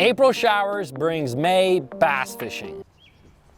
April showers brings May bass fishing.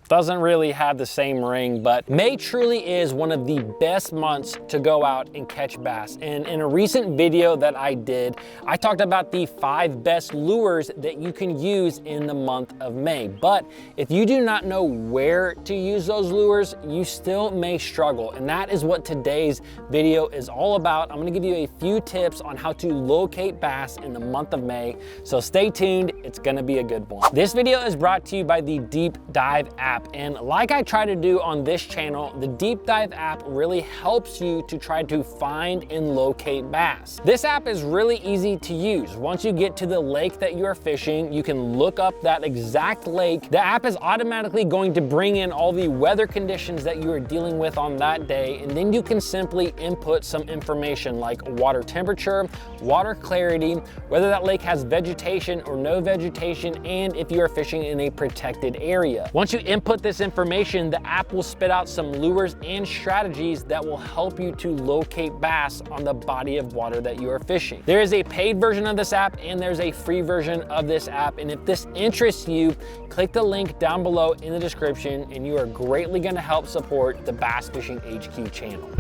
Doesn't really have the same ring, but May truly is one of the best months to go out and catch bass. And in a recent video that I did, I talked about the 5 best lures that you can use in the month of May. But if you do not know where to use those lures, you still may struggle. And that is what today's video is all about. I'm gonna give you a few tips on how to locate bass in the month of May. So stay tuned, it's gonna be a good one. This video is brought to you by the Deep Dive app. And like I try to do on this channel, the Deep Dive app really helps you to try to find and locate bass. This app is really easy to use. Once you get to the lake that you are fishing, you can look up that exact lake. The app is automatically going to bring in all the weather conditions that you are dealing with on that day, and then you can simply input some information like water temperature, water clarity, whether that lake has vegetation or no vegetation, and if you are fishing in a protected area. Once you input this information, the app will spit out some lures and strategies that will help you to locate bass on the body of water that you are fishing. There is a paid version of this app and there's a free version of this app. And if this interests you, click the link down below in the description and you are greatly going to help support the Bass Fishing HQ channel.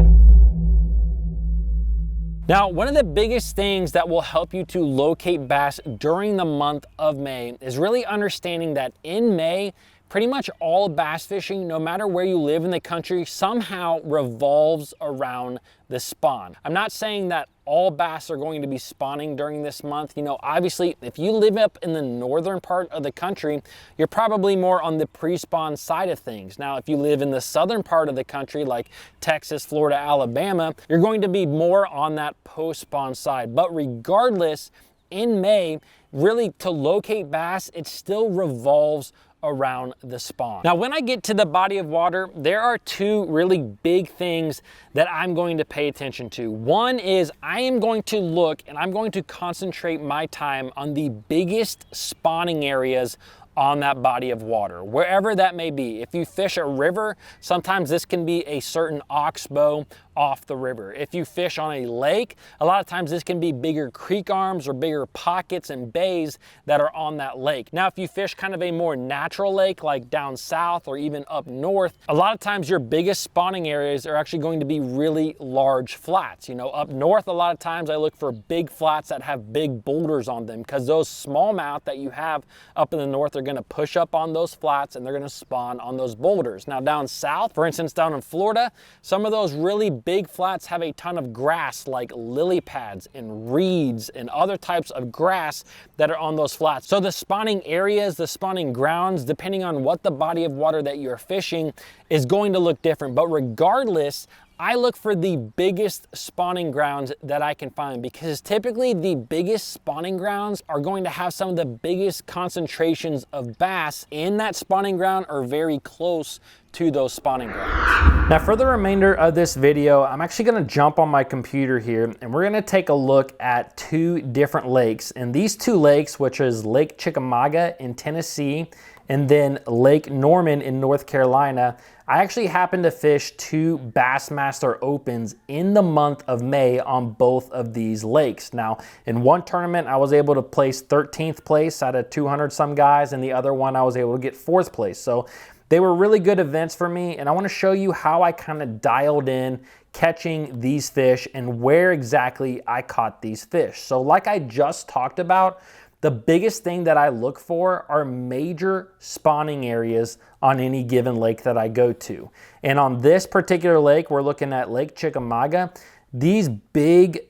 Now, one of the biggest things that will help you to locate bass during the month of May is really understanding that in May, pretty much all bass fishing, no matter where you live in the country, somehow revolves around the spawn. I'm not saying that all bass are going to be spawning during this month. You know, obviously, if you live up in the northern part of the country, you're probably more on the pre-spawn side of things. Now, if you live in the southern part of the country, like Texas, Florida, Alabama, you're going to be more on that post-spawn side. But regardless, in May, really to locate bass, it still revolves around the spawn. Now, when I get to the body of water, there are 2 really big things that I'm going to pay attention to. One is I am going to look and I'm going to concentrate my time on the biggest spawning areas on that body of water, wherever that may be. If you fish a river, sometimes this can be a certain oxbow off the river. If you fish on a lake, a lot of times this can be bigger creek arms or bigger pockets and bays that are on that lake. Now, if you fish kind of a more natural lake like down south or even up north, a lot of times your biggest spawning areas are actually going to be really large flats. You know, up north, a lot of times I look for big flats that have big boulders on them because those smallmouth that you have up in the north are going to push up on those flats and they're going to spawn on those boulders. Now, down south, for instance, down in Florida, some of those really big flats have a ton of grass like lily pads and reeds and other types of grass that are on those flats. So the spawning areas, the spawning grounds, depending on what the body of water that you're fishing is going to look different. But regardless, I look for the biggest spawning grounds that I can find because typically the biggest spawning grounds are going to have some of the biggest concentrations of bass in that spawning ground or very close to those spawning grounds. Now, for the remainder of this video, I'm actually going to jump on my computer here and we're going to take a look at 2 different lakes. And these 2 lakes, which is Lake Chickamauga in Tennessee and then Lake Norman in North Carolina, I actually happened to fish 2 Bassmaster Opens in the month of May on both of these lakes. Now, in one tournament, I was able to place 13th place out of 200 some guys, and the other one I was able to get 4th place. So they were really good events for me, and I want to show you how I kind of dialed in catching these fish and where exactly I caught these fish. So like I just talked about, the biggest thing that I look for are major spawning areas on any given lake that I go to. And on this particular lake, we're looking at Lake Chickamauga. These big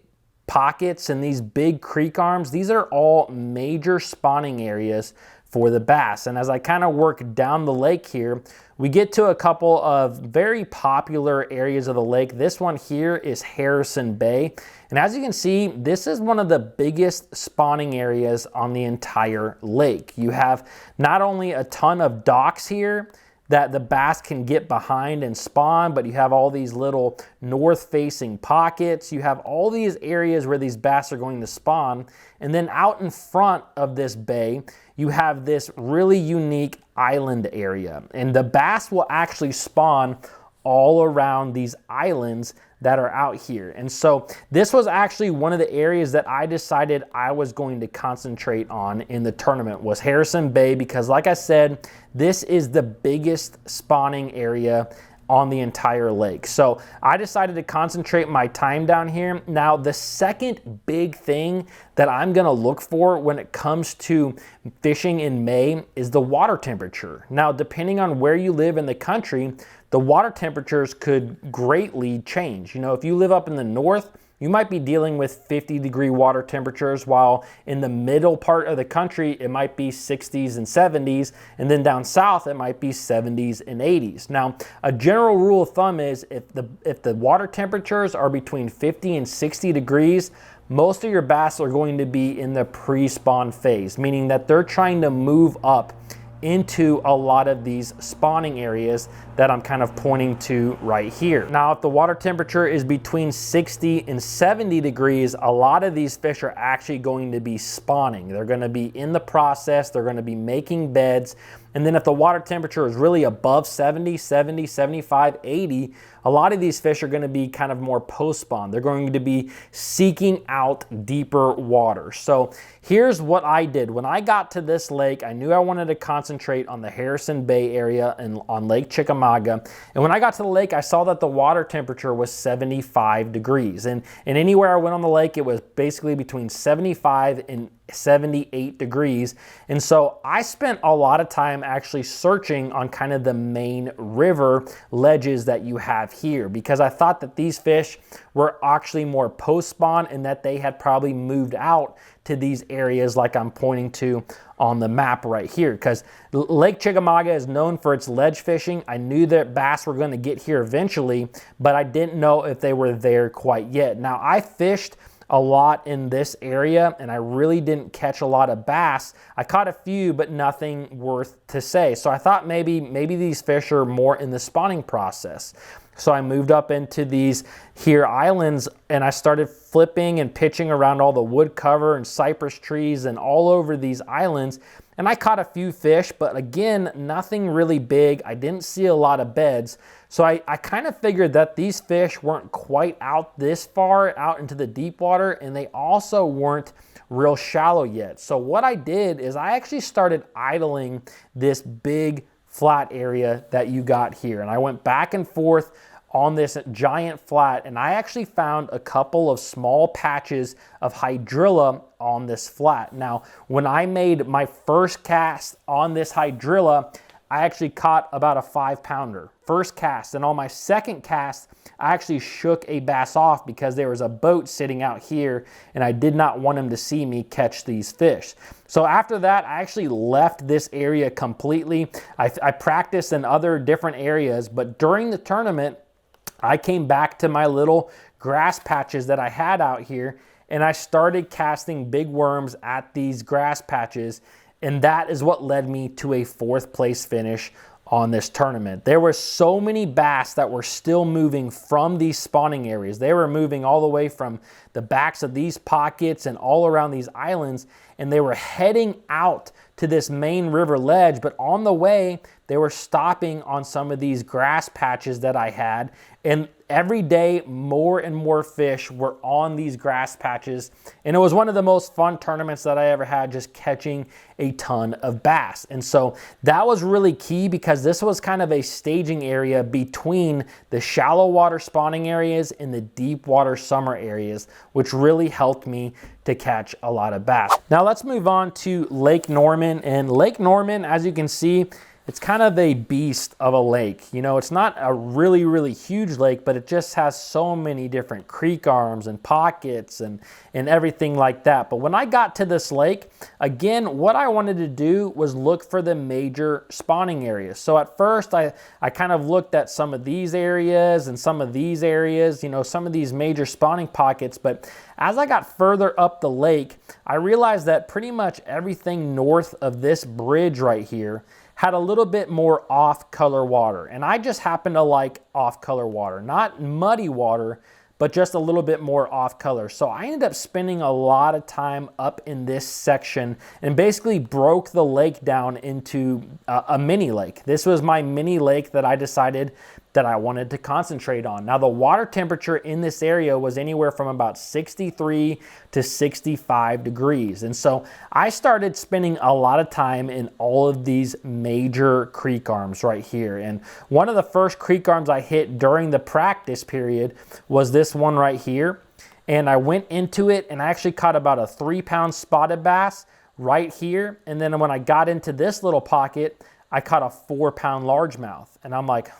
pockets and these big creek arms, these are all major spawning areas for the bass. And as I kind of work down the lake here, we get to a couple of very popular areas of the lake. This one here is Harrison Bay. And as you can see, this is one of the biggest spawning areas on the entire lake. You have not only a ton of docks here that the bass can get behind and spawn, but you have all these little north-facing pockets. You have all these areas where these bass are going to spawn. And then out in front of this bay, you have this really unique island area. And the bass will actually spawn all around these islands that are out here. And so this was actually one of the areas that I decided I was going to concentrate on in the tournament, was Harrison Bay, because like I said, this is the biggest spawning area on the entire lake. So I decided to concentrate my time down here. Now, the second big thing that I'm gonna look for when it comes to fishing in May is the water temperature. Now, depending on where you live in the country, the water temperatures could greatly change. You know, if you live up in the north, you might be dealing with 50-degree water temperatures, while in the middle part of the country, it might be 60s and 70s, and then down south, it might be 70s and 80s. Now, a general rule of thumb is if the water temperatures are between 50 and 60 degrees, most of your bass are going to be in the pre-spawn phase, meaning that they're trying to move up into a lot of these spawning areas that I'm kind of pointing to right here. Now, if the water temperature is between 60 and 70 degrees, a lot of these fish are actually going to be spawning. They're going to be in the process, they're going to be making beds. And then if the water temperature is really above 70, 75, 80, a lot of these fish are going to be kind of more post-spawn. They're going to be seeking out deeper water. So here's what I did. When I got to this lake, I knew I wanted to concentrate on the Harrison Bay area and on Lake Chickamauga. And when I got to the lake, I saw that the water temperature was 75 degrees. And anywhere I went on the lake, it was basically between 75 and 78 degrees. And so I spent a lot of time actually searching on kind of the main river ledges that you have here, because I thought that these fish were actually more post-spawn and that they had probably moved out to these areas like I'm pointing to on the map right here, because Lake Chickamauga is known for its ledge fishing. I knew that bass were going to get here eventually, but I didn't know if they were there quite yet. Now, I fished a lot in this area and I really didn't catch a lot of bass. I caught a few, but nothing worth to say. So I thought maybe these fish are more in the spawning process. So I moved up into these here islands and I started flipping and pitching around all the wood cover and cypress trees and all over these islands. And I caught a few fish, but again, nothing really big. I didn't see a lot of beds. So I kind of figured that these fish weren't quite out this far out into the deep water, and they also weren't real shallow yet. So what I did is I actually started idling this big flat area that you got here. And I went back and forth on this giant flat, and I actually found a couple of small patches of hydrilla on this flat. Now, when I made my first cast on this hydrilla, I actually caught about a 5-pounder first cast. And on my second cast, I actually shook a bass off because there was a boat sitting out here and I did not want him to see me catch these fish. So after that, I actually left this area completely. I practiced in other different areas, but during the tournament, I came back to my little grass patches that I had out here and I started casting big worms at these grass patches. And that is what led me to a 4th place finish on this tournament. There were so many bass that were still moving from these spawning areas. They were moving all the way from the backs of these pockets and all around these islands, and they were heading out to this main river ledge, but on the way, they were stopping on some of these grass patches that I had, and every day more and more fish were on these grass patches, and it was one of the most fun tournaments that I ever had, just catching a ton of bass. And so that was really key because this was kind of a staging area between the shallow water spawning areas and the deep water summer areas, which really helped me to catch a lot of bass. Now let's move on to Lake Norman. And Lake Norman, as you can see, it's kind of a beast of a lake. You know, it's not a really, really huge lake, but it just has so many different creek arms and pockets and everything like that. But when I got to this lake, again, what I wanted to do was look for the major spawning areas. So at first, I kind of looked at some of these areas and some of these areas, you know, some of these major spawning pockets. But as I got further up the lake, I realized that pretty much everything north of this bridge right here had a little bit more off-color water. And I just happen to like off-color water. Not muddy water, but just a little bit more off-color. So I ended up spending a lot of time up in this section and basically broke the lake down into a mini lake. This was my mini lake that I decided that I wanted to concentrate on. Now the water temperature in this area was anywhere from about 63 to 65 degrees. And so I started spending a lot of time in all of these major creek arms right here. And one of the first creek arms I hit during the practice period was this one right here. And I went into it and I actually caught about a 3-pound spotted bass right here. And then when I got into this little pocket, I caught a 4-pound largemouth. And I'm like,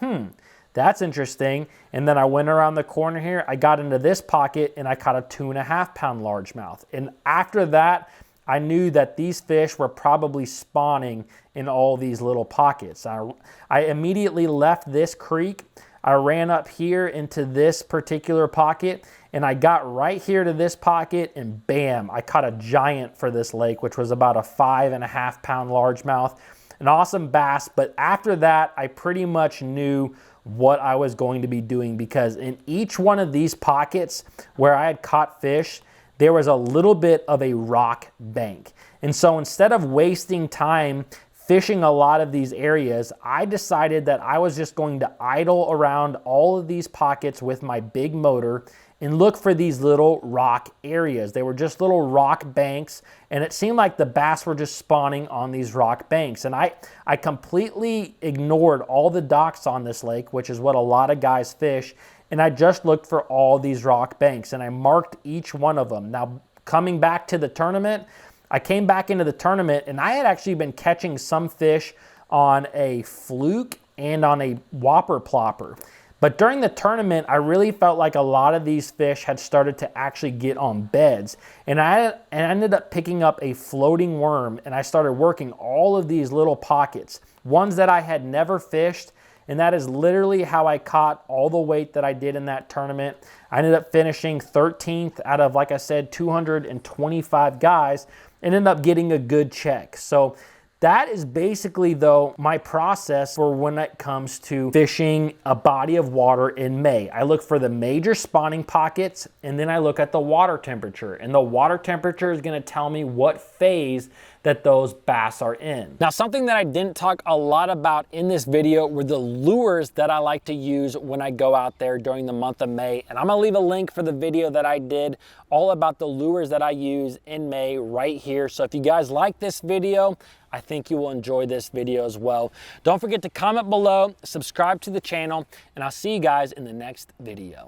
that's interesting. And then I went around the corner here, I got into this pocket and I caught a 2.5-pound largemouth. And after that, I knew that these fish were probably spawning in all these little pockets. I immediately left this creek. I ran up here into this particular pocket and I got right here to this pocket and bam, I caught a giant for this lake, which was about a 5.5-pound largemouth. An awesome bass, but after that, I pretty much knew what I was going to be doing, because in each one of these pockets where I had caught fish, there was a little bit of a rock bank. And so instead of wasting time fishing a lot of these areas, I decided that I was just going to idle around all of these pockets with my big motor and look for these little rock areas. They were just little rock banks, and it seemed like the bass were just spawning on these rock banks. And I completely ignored all the docks on this lake, which is what a lot of guys fish, and I just looked for all these rock banks, and I marked each one of them. Now, coming back to the tournament, I came back into the tournament, and I had actually been catching some fish on a fluke and on a whopper plopper. But during the tournament, I really felt like a lot of these fish had started to actually get on beds. And I ended up picking up a floating worm, and I started working all of these little pockets, ones that I had never fished. And that is literally how I caught all the weight that I did in that tournament. I ended up finishing 13th out of, like I said, 225 guys, and ended up getting a good check. So that is basically, though, my process for when it comes to fishing a body of water in May. I look for the major spawning pockets, and then I look at the water temperature. And the water temperature is going to tell me what phase that those bass are in. Now, something that I didn't talk a lot about in this video were the lures that I like to use when I go out there during the month of May. And I'm gonna leave a link for the video that I did all about the lures that I use in May right here. So if you guys like this video, I think you will enjoy this video as well. Don't forget to comment below, subscribe to the channel, and I'll see you guys in the next video.